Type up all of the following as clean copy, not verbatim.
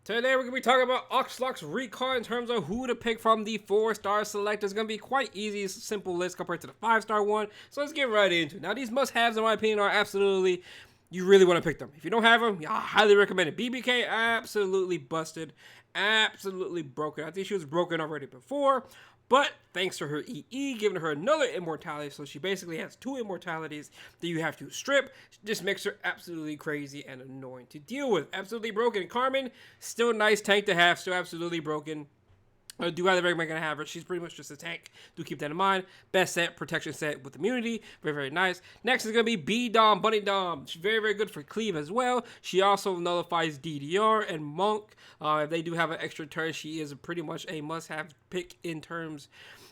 Today we're going to be talking about Oxlock's recall in terms of who to pick from the 4-star select. It's going to be quite easy, simple list compared to the 5-star one. So let's get right into it. Now these must-haves in my opinion are absolutely, you really want to pick them. If you don't have them, I highly recommend it. BBK, absolutely busted, absolutely broken. I think she was broken already before. But thanks to her EE, giving her another immortality, so she basically has 2 immortalities that you have to strip. Just makes her absolutely crazy and annoying to deal with. Absolutely broken. Carmen, still a nice tank to have, still absolutely broken. I do highly recommend gonna have her. She's pretty much just a tank. Do keep that in mind. Best set, protection set with immunity. Very, very nice. Next is gonna be B-Dom, Bunny Dom. She's very, very good for cleave as well. She also nullifies DDR and Monk. If they do have an extra turn, she is pretty much a must-have pick in terms.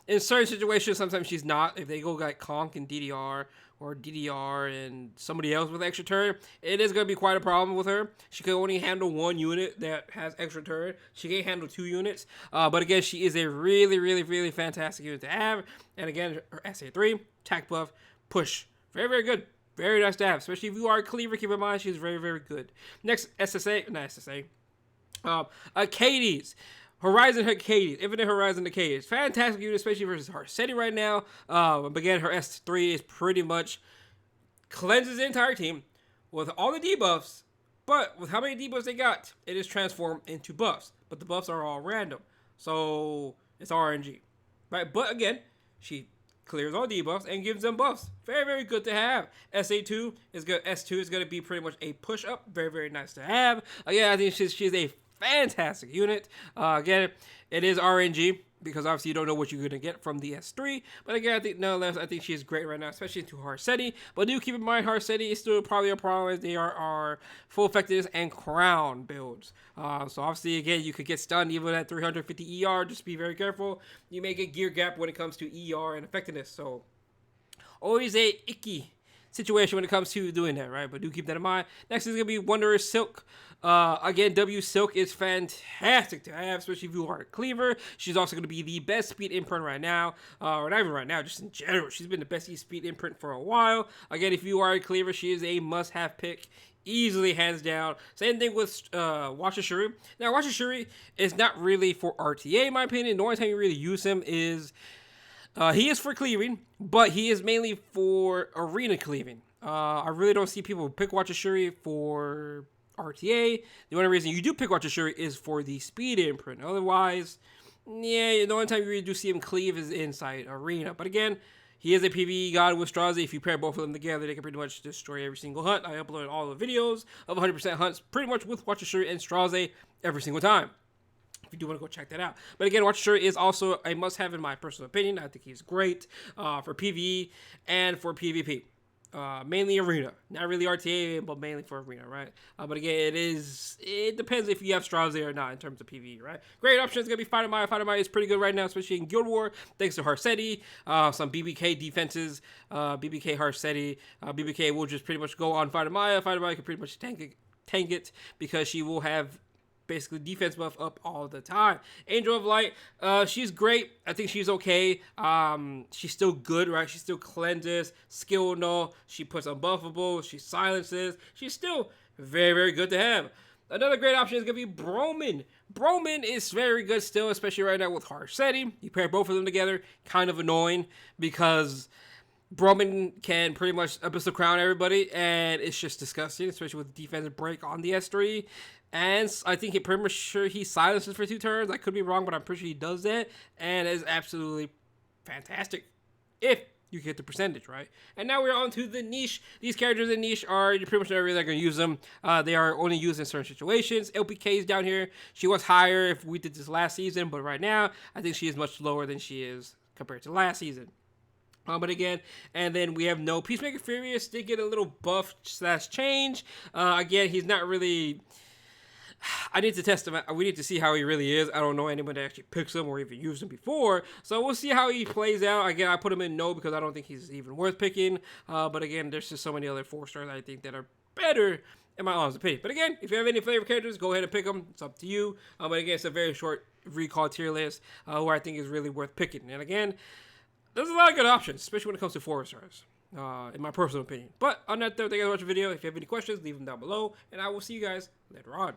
In certain situations, sometimes she's not. If they go like Conk and DDR, or DDR and somebody else with extra turn, it is going to be quite a problem with her. She can only handle 1 unit that has extra turn. She can't handle 2 units. But again, she is a really, really, really fantastic unit to have. And again, her SA3, attack buff, push. Very, very good. Very nice to have. Especially if you are a cleaver, keep in mind she's very, very good. Next, Hades. Horizon Hades, Infinite Horizon Hades. Fantastic unit, especially versus Harsetti right now. Again, her S3 is pretty much cleanses the entire team with all the debuffs. But with how many debuffs they got, it is transformed into buffs. But the buffs are all random. So it's RNG. Right? But again, she clears all debuffs and gives them buffs. Very, very good to have. SA2 is good. S2 is going to be pretty much a push up. Very, very nice to have. Again, I think she's a fantastic unit. Again, it is RNG because obviously you don't know what you're going to get from the S3. But again, I think nonetheless, I think she's great right now, especially into Harsetti. But do keep in mind, Harsetti is still probably a problem as they are full effectiveness and crown builds. So obviously, again, you could get stunned even at 350 ER. Just be very careful. You may get gear gap when it comes to ER and effectiveness. So always a icky situation when it comes to doing that, right? But do keep that in mind. Next is going to be Wanderer Silk. Again, W Silk is fantastic to have, especially if you are a cleaver. She's also going to be the best speed imprint right now, or not even right now, just in general. She's been the best speed imprint for a while. Again, if you are a cleaver, she is a must-have pick. Easily, hands down. Same thing with Watcher Shuri. Now, Watcher Shuri is not really for RTA, in my opinion. The only time you really use him is he is for cleaving, but he is mainly for arena cleaving. I really don't see people pick Watcher Shuri for RTA. The only reason you do pick Watcher Shuri is for the speed imprint. Otherwise, yeah, the only time you really do see him cleave is inside arena. But again, he is a PvE god with Straze. If you pair both of them together, they can pretty much destroy every single hunt. I upload all the videos of 100% hunts pretty much with Watcher Shuri and Straze every single time. If you do want to go check that out. But again, Watcher Shuri is also a must-have in my personal opinion. I think he's great for PvE and for PvP. Mainly arena. Not really RTA, but mainly for arena, right? But again, it depends if you have Straze or not in terms of PvE, right? Great option is going to be Fighter Maya. Fighter Maya is pretty good right now, especially in Guild War, thanks to Harsetti. Some BBK defenses, BBK Harsetti. BBK will just pretty much go on Fighter Maya. Fighter Maya can pretty much tank it because she will have basically defense buff up all the time. Angel of Light, she's great. I think she's okay. She's still good, right? She still cleanses, skill null. She puts unbuffable. She silences. She's still very, very good to have. Another great option is going to be Broman. Broman is very good still, especially right now with Harsetti. You pair both of them together, kind of annoying because Broman can pretty much episode crown everybody, and it's just disgusting, especially with the defensive break on the S3. And I think it pretty much sure he silences for 2 turns. I could be wrong, but I'm pretty sure he does that. And it's absolutely fantastic if you get the percentage, right? And now we're on to the niche. These characters in niche are, you're pretty much never really going to use them. They are only used in certain situations. LPK is down here. She was higher if we did this last season, but right now, I think she is much lower than she is compared to last season. But again, and then we have no Peacemaker Furious. Did get a little buff / change. Again, he's not really. I need to test him. We need to see how he really is. I don't know anyone that actually picks him or even used him before. So we'll see how he plays out. Again, I put him in no because I don't think he's even worth picking. But again, there's just so many other 4-stars I think that are better in my honest opinion. But again, if you have any favorite characters, go ahead and pick them. It's up to you. But again, it's a very short recall tier list who I think is really worth picking. And again, there's a lot of good options, especially when it comes to 4-stars. In my personal opinion. But on that note, thank you guys for watching the video. If you have any questions, leave them down below. And I will see you guys later on.